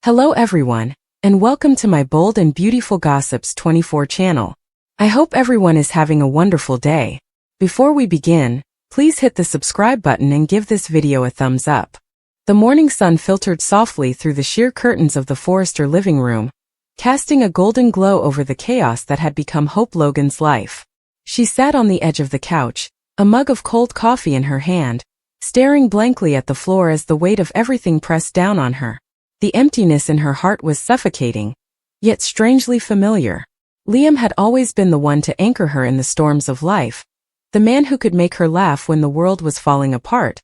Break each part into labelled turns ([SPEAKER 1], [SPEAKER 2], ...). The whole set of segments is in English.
[SPEAKER 1] Hello everyone, and welcome to my Bold and Beautiful Gossips 24 channel. I hope everyone is having a wonderful day. Before we begin, please hit the subscribe button and give this video a thumbs up. The morning sun filtered softly through the sheer curtains of the Forrester living room, casting a golden glow over the chaos that had become Hope Logan's life. She sat on the edge of the couch, a mug of cold coffee in her hand, staring blankly at the floor as the weight of everything pressed down on her. The emptiness in her heart was suffocating, yet strangely familiar. Liam had always been the one to anchor her in the storms of life, the man who could make her laugh when the world was falling apart,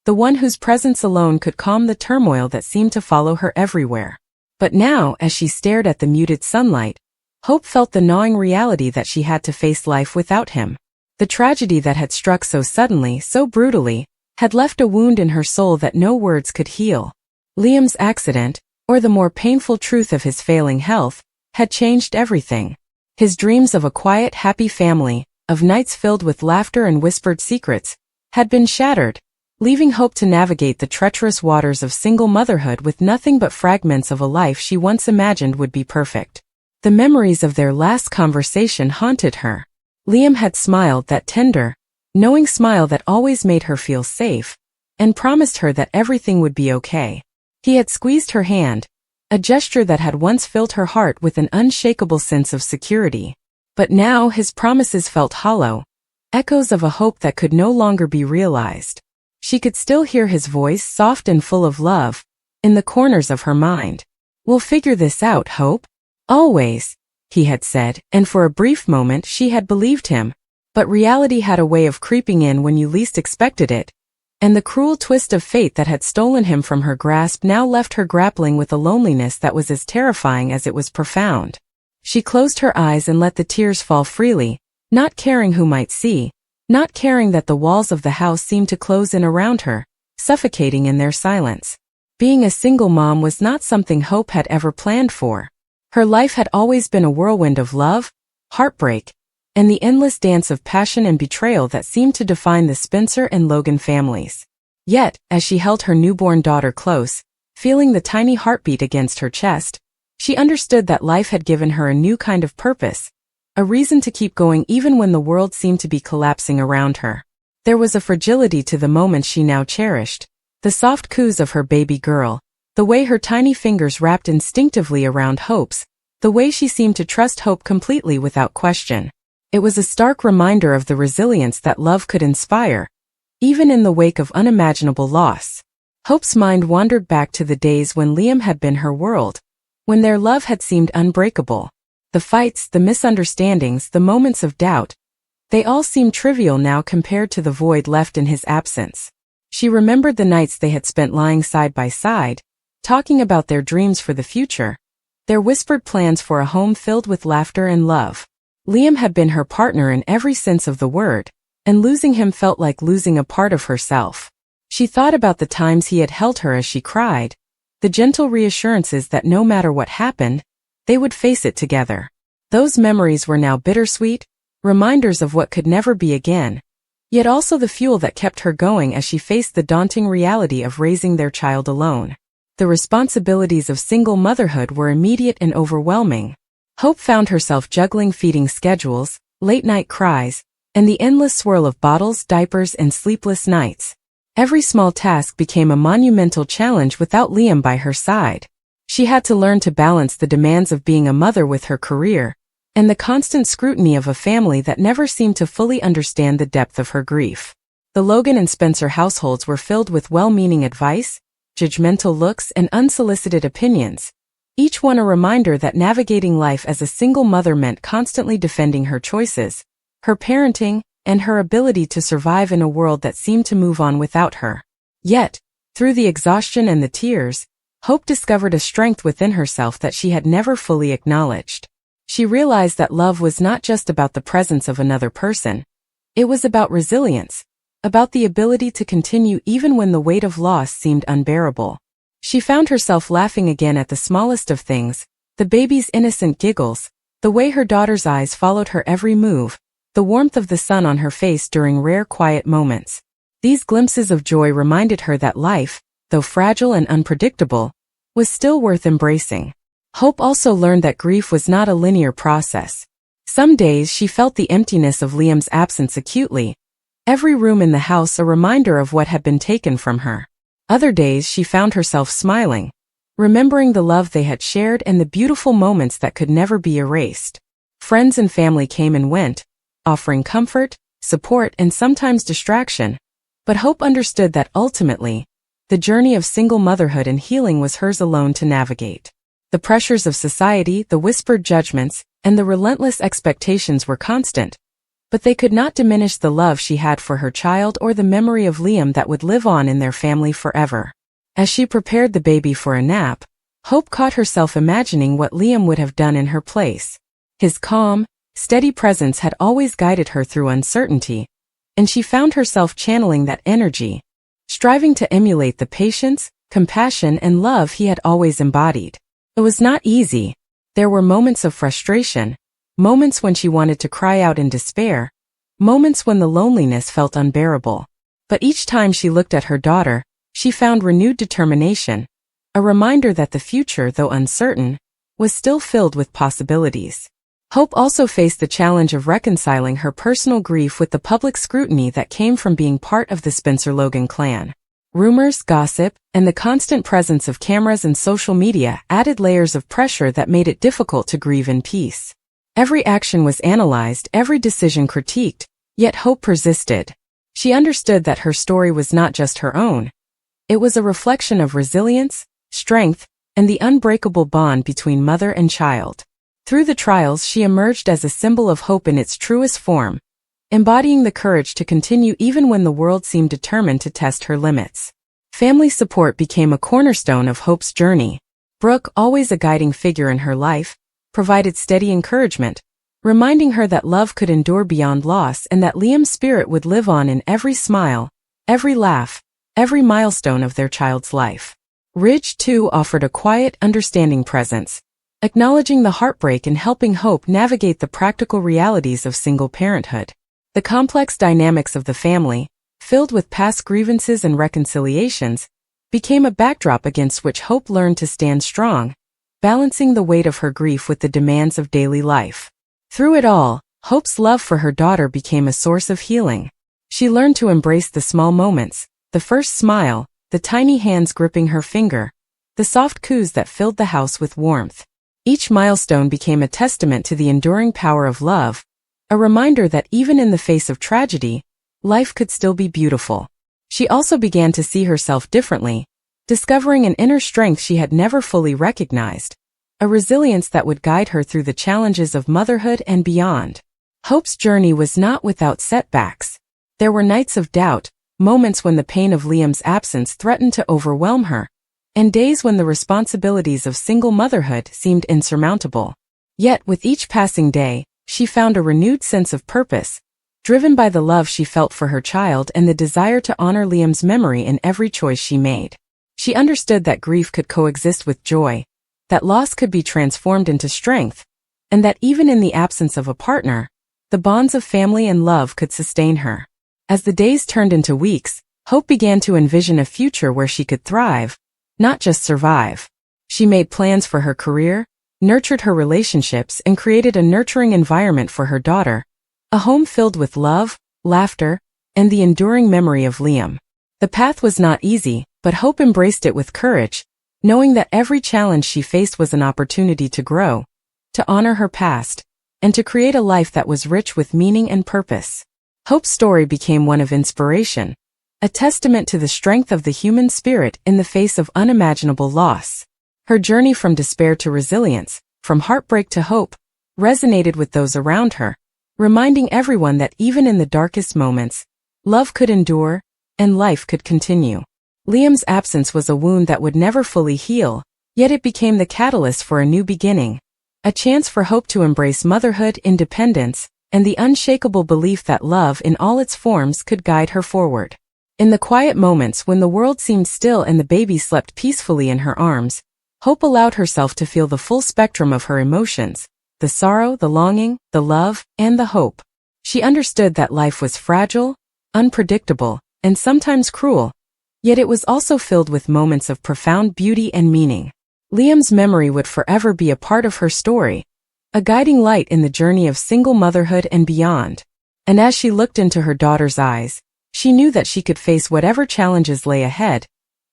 [SPEAKER 1] the one whose presence alone could calm the turmoil that seemed to follow her everywhere. But now, as she stared at the muted sunlight, Hope felt the gnawing reality that she had to face life without him. The tragedy that had struck so suddenly, so brutally, had left a wound in her soul that no words could heal. Liam's accident, or the more painful truth of his failing health, had changed everything. His dreams of a quiet, happy family, of nights filled with laughter and whispered secrets, had been shattered, leaving Hope to navigate the treacherous waters of single motherhood with nothing but fragments of a life she once imagined would be perfect. The memories of their last conversation haunted her. Liam had smiled, that tender, knowing smile that always made her feel safe, and promised her that everything would be okay. He had squeezed her hand, a gesture that had once filled her heart with an unshakable sense of security. But now his promises felt hollow, echoes of a hope that could no longer be realized. She could still hear his voice, soft and full of love, in the corners of her mind. "We'll figure this out, Hope." "Always," he had said, and for a brief moment she had believed him. But reality had a way of creeping in when you least expected it, and the cruel twist of fate that had stolen him from her grasp now left her grappling with a loneliness that was as terrifying as it was profound. She closed her eyes and let the tears fall freely, not caring who might see, not caring that the walls of the house seemed to close in around her, suffocating in their silence. Being a single mom was not something Hope had ever planned for. Her life had always been a whirlwind of love, heartbreak, and the endless dance of passion and betrayal that seemed to define the Spencer and Logan families. Yet, as she held her newborn daughter close, feeling the tiny heartbeat against her chest, she understood that life had given her a new kind of purpose, a reason to keep going even when the world seemed to be collapsing around her. There was a fragility to the moments she now cherished, the soft coos of her baby girl, the way her tiny fingers wrapped instinctively around Hope's, the way she seemed to trust Hope completely without question. It was a stark reminder of the resilience that love could inspire, even in the wake of unimaginable loss. Hope's mind wandered back to the days when Liam had been her world, when their love had seemed unbreakable. The fights, the misunderstandings, the moments of doubt, they all seemed trivial now compared to the void left in his absence. She remembered the nights they had spent lying side by side, talking about their dreams for the future, their whispered plans for a home filled with laughter and love. Liam had been her partner in every sense of the word, and losing him felt like losing a part of herself. She thought about the times he had held her as she cried, the gentle reassurances that no matter what happened, they would face it together. Those memories were now bittersweet, reminders of what could never be again, yet also the fuel that kept her going as she faced the daunting reality of raising their child alone. The responsibilities of single motherhood were immediate and overwhelming. Hope found herself juggling feeding schedules, late-night cries, and the endless swirl of bottles, diapers, and sleepless nights. Every small task became a monumental challenge without Liam by her side. She had to learn to balance the demands of being a mother with her career, and the constant scrutiny of a family that never seemed to fully understand the depth of her grief. The Logan and Spencer households were filled with well-meaning advice, judgmental looks, and unsolicited opinions, each one a reminder that navigating life as a single mother meant constantly defending her choices, her parenting, and her ability to survive in a world that seemed to move on without her. Yet, through the exhaustion and the tears, Hope discovered a strength within herself that she had never fully acknowledged. She realized that love was not just about the presence of another person. It was about resilience, about the ability to continue even when the weight of loss seemed unbearable. She found herself laughing again at the smallest of things, the baby's innocent giggles, the way her daughter's eyes followed her every move, the warmth of the sun on her face during rare quiet moments. These glimpses of joy reminded her that life, though fragile and unpredictable, was still worth embracing. Hope also learned that grief was not a linear process. Some days she felt the emptiness of Liam's absence acutely, every room in the house a reminder of what had been taken from her. Other days she found herself smiling, remembering the love they had shared and the beautiful moments that could never be erased. Friends and family came and went, offering comfort, support, and sometimes distraction, but Hope understood that ultimately, the journey of single motherhood and healing was hers alone to navigate. The pressures of society, the whispered judgments, and the relentless expectations were constant, but they could not diminish the love she had for her child or the memory of Liam that would live on in their family forever. As she prepared the baby for a nap, Hope caught herself imagining what Liam would have done in her place. His calm, steady presence had always guided her through uncertainty, and she found herself channeling that energy, striving to emulate the patience, compassion, and love he had always embodied. It was not easy. There were moments of frustration, moments when she wanted to cry out in despair, moments when the loneliness felt unbearable. But each time she looked at her daughter, she found renewed determination, a reminder that the future, though uncertain, was still filled with possibilities. Hope also faced the challenge of reconciling her personal grief with the public scrutiny that came from being part of the Spencer-Logan clan. Rumors, gossip, and the constant presence of cameras and social media added layers of pressure that made it difficult to grieve in peace. Every action was analyzed, every decision critiqued, yet Hope persisted. She understood that her story was not just her own. It was a reflection of resilience, strength, and the unbreakable bond between mother and child. Through the trials, she emerged as a symbol of hope in its truest form, embodying the courage to continue even when the world seemed determined to test her limits. Family support became a cornerstone of Hope's journey. Brooke, always a guiding figure in her life, provided steady encouragement, reminding her that love could endure beyond loss and that Liam's spirit would live on in every smile, every laugh, every milestone of their child's life. Ridge, too, offered a quiet, understanding presence, acknowledging the heartbreak and helping Hope navigate the practical realities of single parenthood. The complex dynamics of the family, filled with past grievances and reconciliations, became a backdrop against which Hope learned to stand strong, balancing the weight of her grief with the demands of daily life. Through it all, Hope's love for her daughter became a source of healing. She learned to embrace the small moments, the first smile, the tiny hands gripping her finger, the soft coos that filled the house with warmth. Each milestone became a testament to the enduring power of love, a reminder that even in the face of tragedy, life could still be beautiful. She also began to see herself differently, discovering an inner strength she had never fully recognized, a resilience that would guide her through the challenges of motherhood and beyond. Hope's journey was not without setbacks. There were nights of doubt, moments when the pain of Liam's absence threatened to overwhelm her, and days when the responsibilities of single motherhood seemed insurmountable. Yet, with each passing day, she found a renewed sense of purpose, driven by the love she felt for her child and the desire to honor Liam's memory in every choice she made. She understood that grief could coexist with joy, that loss could be transformed into strength, and that even in the absence of a partner, the bonds of family and love could sustain her. As the days turned into weeks, Hope began to envision a future where she could thrive, not just survive. She made plans for her career, nurtured her relationships, and created a nurturing environment for her daughter, a home filled with love, laughter, and the enduring memory of Liam. The path was not easy, but Hope embraced it with courage, knowing that every challenge she faced was an opportunity to grow, to honor her past, and to create a life that was rich with meaning and purpose. Hope's story became one of inspiration, a testament to the strength of the human spirit in the face of unimaginable loss. Her journey from despair to resilience, from heartbreak to hope, resonated with those around her, reminding everyone that even in the darkest moments, love could endure, and life could continue. Liam's absence was a wound that would never fully heal, yet it became the catalyst for a new beginning, a chance for Hope to embrace motherhood, independence, and the unshakable belief that love in all its forms could guide her forward. In the quiet moments when the world seemed still and the baby slept peacefully in her arms, Hope allowed herself to feel the full spectrum of her emotions, the sorrow, the longing, the love, and the hope. She understood that life was fragile, unpredictable, and sometimes cruel, yet it was also filled with moments of profound beauty and meaning. Liam's memory would forever be a part of her story, a guiding light in the journey of single motherhood and beyond. And as she looked into her daughter's eyes, she knew that she could face whatever challenges lay ahead,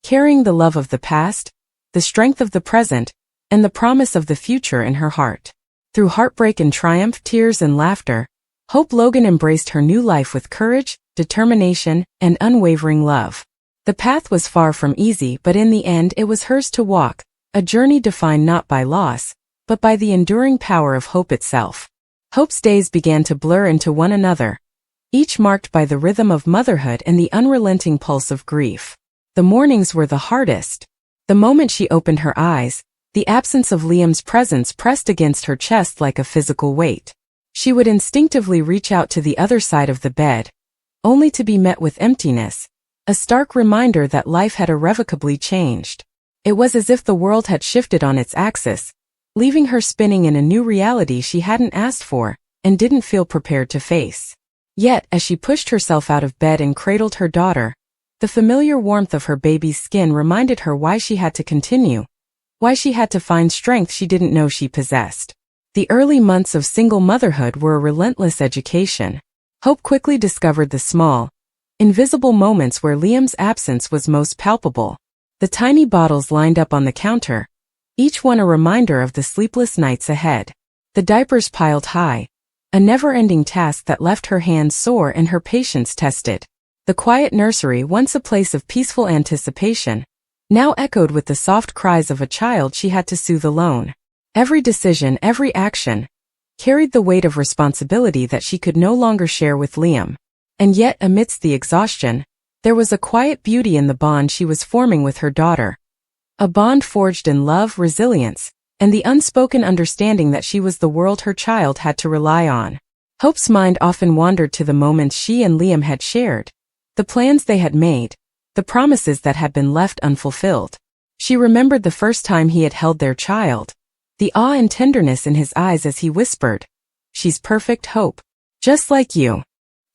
[SPEAKER 1] carrying the love of the past, the strength of the present, and the promise of the future in her heart. Through heartbreak and triumph, tears and laughter, Hope Logan embraced her new life with courage, determination, and unwavering love. The path was far from easy, but in the end it was hers to walk, a journey defined not by loss, but by the enduring power of hope itself. Hope's days began to blur into one another, each marked by the rhythm of motherhood and the unrelenting pulse of grief. The mornings were the hardest. The moment she opened her eyes, the absence of Liam's presence pressed against her chest like a physical weight. She would instinctively reach out to the other side of the bed, only to be met with emptiness, a stark reminder that life had irrevocably changed. It was as if the world had shifted on its axis, leaving her spinning in a new reality she hadn't asked for and didn't feel prepared to face. Yet, as she pushed herself out of bed and cradled her daughter, the familiar warmth of her baby's skin reminded her why she had to continue, why she had to find strength she didn't know she possessed. The early months of single motherhood were a relentless education. Hope quickly discovered the small, invisible moments where Liam's absence was most palpable. The tiny bottles lined up on the counter, each one a reminder of the sleepless nights ahead. The diapers piled high, a never-ending task that left her hands sore and her patience tested. The quiet nursery, once a place of peaceful anticipation, now echoed with the soft cries of a child she had to soothe alone. Every decision, every action, carried the weight of responsibility that she could no longer share with Liam. And yet, amidst the exhaustion, there was a quiet beauty in the bond she was forming with her daughter. A bond forged in love, resilience, and the unspoken understanding that she was the world her child had to rely on. Hope's mind often wandered to the moments she and Liam had shared, the plans they had made, the promises that had been left unfulfilled. She remembered the first time he had held their child, the awe and tenderness in his eyes as he whispered, "She's perfect, Hope. Just like you."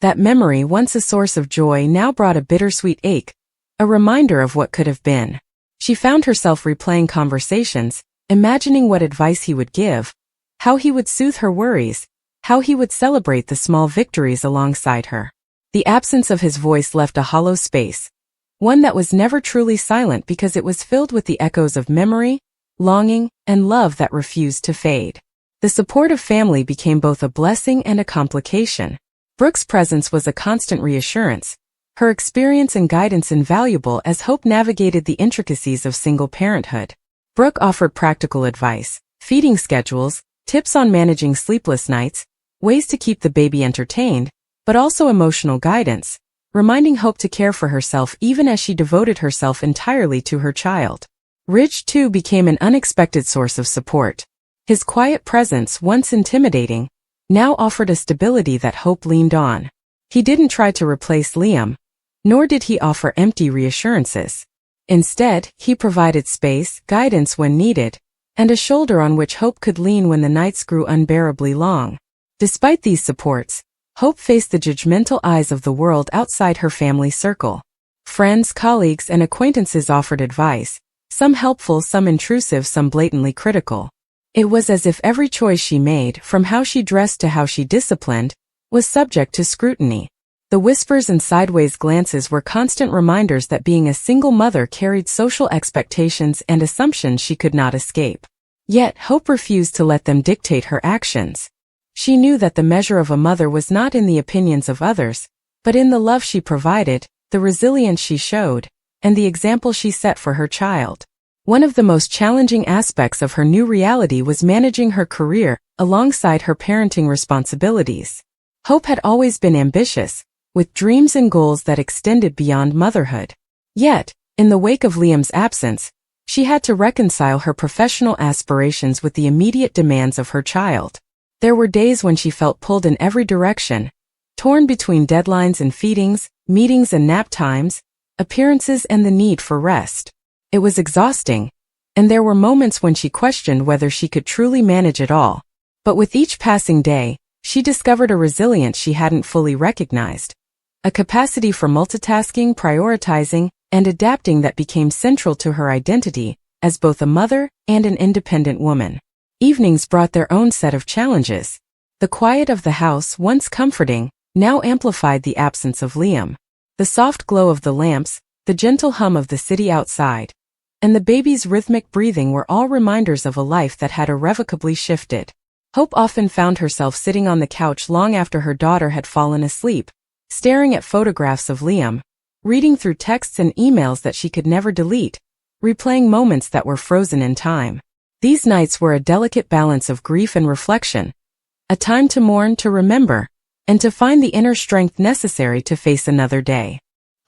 [SPEAKER 1] That memory, once a source of joy, now brought a bittersweet ache, a reminder of what could have been. She found herself replaying conversations, imagining what advice he would give, how he would soothe her worries, how he would celebrate the small victories alongside her. The absence of his voice left a hollow space, one that was never truly silent because it was filled with the echoes of memory, longing, and love that refused to fade. The support of family became both a blessing and a complication. Brooke's presence was a constant reassurance, her experience and guidance invaluable as Hope navigated the intricacies of single parenthood. Brooke offered practical advice, feeding schedules, tips on managing sleepless nights, ways to keep the baby entertained, but also emotional guidance, reminding Hope to care for herself even as she devoted herself entirely to her child. Ridge, too, became an unexpected source of support. His quiet presence, once intimidating, now offered a stability that Hope leaned on. He didn't try to replace Liam, nor did he offer empty reassurances. Instead, he provided space, guidance when needed, and a shoulder on which Hope could lean when the nights grew unbearably long. Despite these supports, Hope faced the judgmental eyes of the world outside her family circle. Friends, colleagues, and acquaintances offered advice, some helpful, some intrusive, some blatantly critical. It was as if every choice she made, from how she dressed to how she disciplined, was subject to scrutiny. The whispers and sideways glances were constant reminders that being a single mother carried social expectations and assumptions she could not escape. Yet, Hope refused to let them dictate her actions. She knew that the measure of a mother was not in the opinions of others, but in the love she provided, the resilience she showed, and the example she set for her child. One of the most challenging aspects of her new reality was managing her career alongside her parenting responsibilities. Hope had always been ambitious, with dreams and goals that extended beyond motherhood. Yet, in the wake of Liam's absence, she had to reconcile her professional aspirations with the immediate demands of her child. There were days when she felt pulled in every direction, torn between deadlines and feedings, meetings and nap times, appearances and the need for rest. It was exhausting, and there were moments when she questioned whether she could truly manage it all. But with each passing day, she discovered a resilience she hadn't fully recognized, a capacity for multitasking, prioritizing, and adapting that became central to her identity as both a mother and an independent woman. Evenings brought their own set of challenges. The quiet of the house, once comforting, now amplified the absence of Liam. The soft glow of the lamps, the gentle hum of the city outside, and the baby's rhythmic breathing were all reminders of a life that had irrevocably shifted. Hope often found herself sitting on the couch long after her daughter had fallen asleep, staring at photographs of Liam, reading through texts and emails that she could never delete, replaying moments that were frozen in time. These nights were a delicate balance of grief and reflection, a time to mourn, to remember, and to find the inner strength necessary to face another day.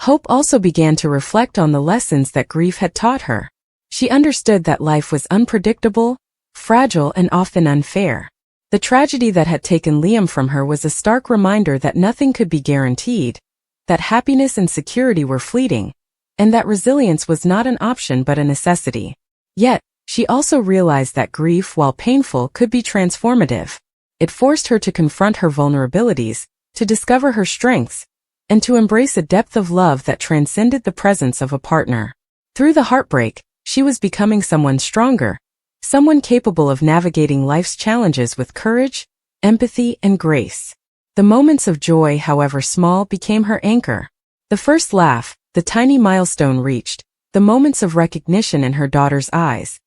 [SPEAKER 1] Hope also began to reflect on the lessons that grief had taught her. She understood that life was unpredictable, fragile, and often unfair. The tragedy that had taken Liam from her was a stark reminder that nothing could be guaranteed, that happiness and security were fleeting, and that resilience was not an option but a necessity. Yet, she also realized that grief, while painful, could be transformative. It forced her to confront her vulnerabilities, to discover her strengths, and to embrace a depth of love that transcended the presence of a partner. Through the heartbreak, she was becoming someone stronger, someone capable of navigating life's challenges with courage, empathy, and grace. The moments of joy, however small, became her anchor. The first laugh, the tiny milestone reached, the moments of recognition in her daughter's eyes.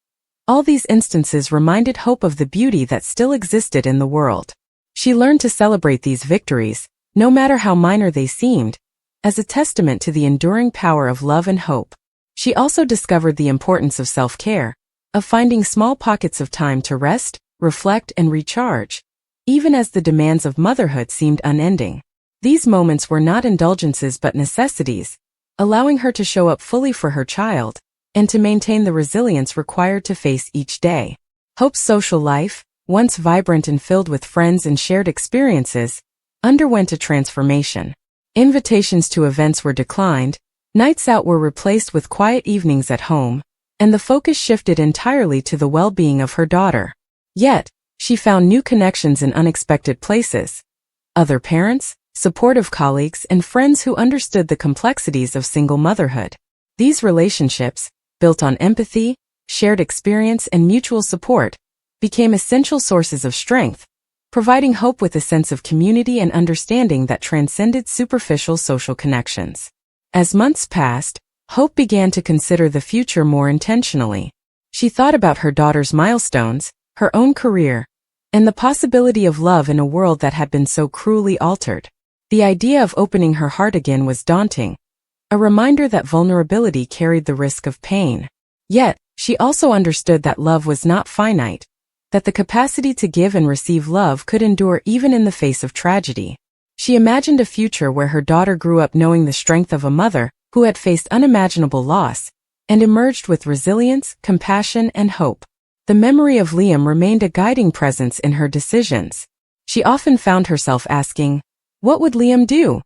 [SPEAKER 1] All these instances reminded Hope of the beauty that still existed in the world. She learned to celebrate these victories, no matter how minor they seemed, as a testament to the enduring power of love and hope. She also discovered the importance of self-care, of finding small pockets of time to rest, reflect, and recharge, even as the demands of motherhood seemed unending. These moments were not indulgences but necessities, allowing her to show up fully for her child, and to maintain the resilience required to face each day. Hope's social life, once vibrant and filled with friends and shared experiences, underwent a transformation. Invitations to events were declined, nights out were replaced with quiet evenings at home, and the focus shifted entirely to the well-being of her daughter. Yet, she found new connections in unexpected places. Other parents, supportive colleagues, and friends who understood the complexities of single motherhood. These relationships, built on empathy, shared experience, and mutual support, became essential sources of strength, providing Hope with a sense of community and understanding that transcended superficial social connections. As months passed, Hope began to consider the future more intentionally. She thought about her daughter's milestones, her own career, and the possibility of love in a world that had been so cruelly altered. The idea of opening her heart again was daunting, a reminder that vulnerability carried the risk of pain. Yet, she also understood that love was not finite, that the capacity to give and receive love could endure even in the face of tragedy. She imagined a future where her daughter grew up knowing the strength of a mother who had faced unimaginable loss, and emerged with resilience, compassion, and hope. The memory of Liam remained a guiding presence in her decisions. She often found herself asking, "What would Liam do?"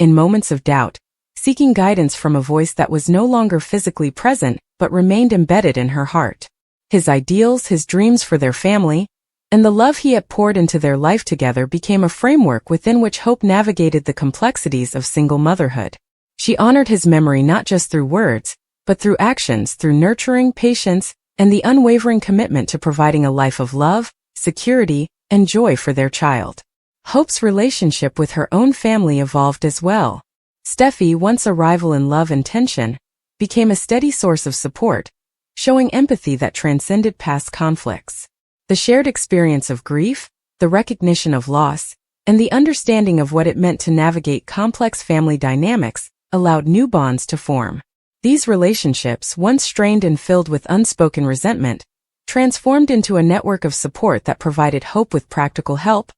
[SPEAKER 1] In moments of doubt, seeking guidance from a voice that was no longer physically present but remained embedded in her heart. His ideals, his dreams for their family, and the love he had poured into their life together became a framework within which Hope navigated the complexities of single motherhood. She honored his memory not just through words, but through actions, through nurturing, patience, and the unwavering commitment to providing a life of love, security, and joy for their child. Hope's relationship with her own family evolved as well. Steffi, once a rival in love and tension, became a steady source of support, showing empathy that transcended past conflicts. The shared experience of grief, the recognition of loss, and the understanding of what it meant to navigate complex family dynamics allowed new bonds to form. These relationships, once strained and filled with unspoken resentment, transformed into a network of support that provided Hope with practical help,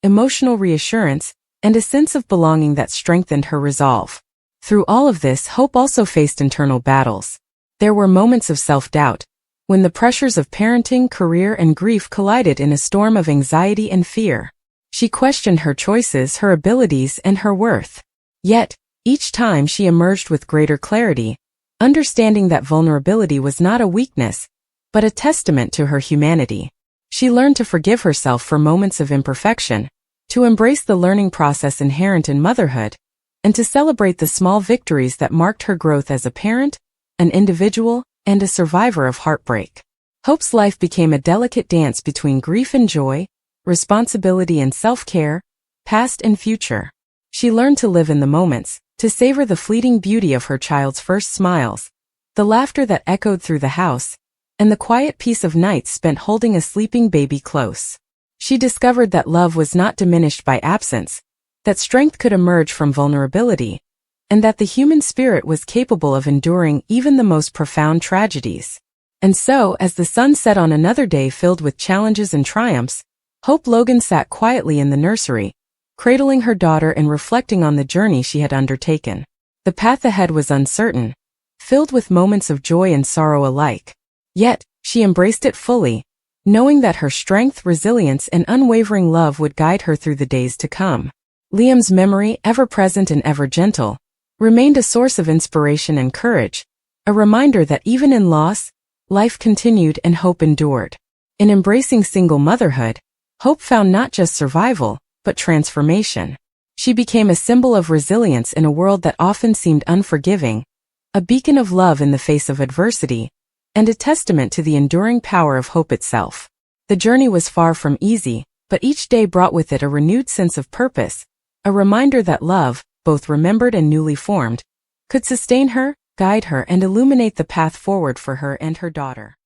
[SPEAKER 1] emotional reassurance, and a sense of belonging that strengthened her resolve. Through all of this, Hope also faced internal battles. There were moments of self-doubt, when the pressures of parenting, career, and grief collided in a storm of anxiety and fear. She questioned her choices, her abilities, and her worth. Yet, each time she emerged with greater clarity, understanding that vulnerability was not a weakness, but a testament to her humanity. She learned to forgive herself for moments of imperfection, to embrace the learning process inherent in motherhood, and to celebrate the small victories that marked her growth as a parent, an individual, and a survivor of heartbreak. Hope's life became a delicate dance between grief and joy, responsibility and self-care, past and future. She learned to live in the moments, to savor the fleeting beauty of her child's first smiles, the laughter that echoed through the house, and the quiet peace of nights spent holding a sleeping baby close. She discovered that love was not diminished by absence, that strength could emerge from vulnerability, and that the human spirit was capable of enduring even the most profound tragedies. And so, as the sun set on another day filled with challenges and triumphs, Hope Logan sat quietly in the nursery, cradling her daughter and reflecting on the journey she had undertaken. The path ahead was uncertain, filled with moments of joy and sorrow alike. Yet, she embraced it fully, knowing that her strength, resilience, and unwavering love would guide her through the days to come. Liam's memory, ever present and ever gentle, remained a source of inspiration and courage, a reminder that even in loss, life continued and hope endured. In embracing single motherhood, Hope found not just survival, but transformation. She became a symbol of resilience in a world that often seemed unforgiving, a beacon of love in the face of adversity, and a testament to the enduring power of hope itself. The journey was far from easy, but each day brought with it a renewed sense of purpose, a reminder that love, both remembered and newly formed, could sustain her, guide her, and illuminate the path forward for her and her daughter.